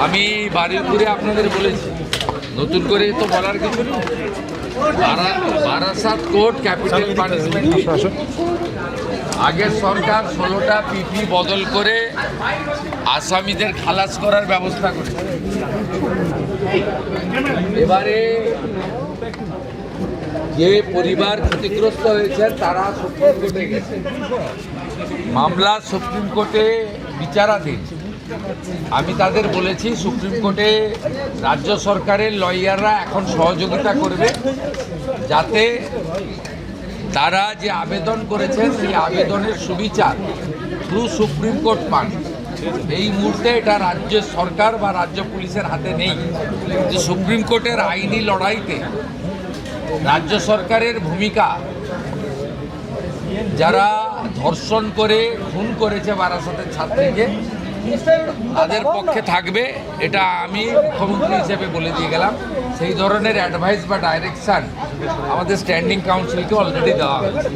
আমি বাড়ির ঘুরে আপনাদের বলেছি, নতুন করে তো বলার কিছু নেই। বারাসাত কোর্ট ক্যাপিটাল পানিশমেন্ট, আগের সরকার 16টা পিপি বদল করে আসামিদের খালাস করার ব্যবস্থা করেছে। এবারে যে পরিবার ক্ষতিগ্রস্ত হয়েছে তারা সুপ্রিম কোর্টে গেছে, মামলা সুপ্রিম কোর্টে বিচারাধীন। আমি তাদের বলেছি সুপ্রিম কোর্টে রাজ্য সরকারের লয়াররা এখন সহযোগিতা করবে, যাতে তারা যে আবেদন করেছেন সেই আবেদনের সুবিচার থ্রু সুপ্রিম কোর্ট পান। এই মুহূর্তে এটা রাজ্য সরকার বা রাজ্য পুলিশের হাতে নেই। যে সুপ্রিম কোর্টের আইনি লড়াইতে রাজ্য সরকারের ভূমিকা, যারা ধর্ষণ করে খুন করেছে বারাসাতের ছাত্রীকে, তাদের পক্ষে থাকবে, এটা আমি মুখ্যমন্ত্রী হিসেবে বলে দিয়ে গেলাম। সেই ধরনের অ্যাডভাইস বা ডাইরেকশন আমাদের স্ট্যান্ডিং কাউন্সিলকে অলরেডি দেওয়া হয়েছে।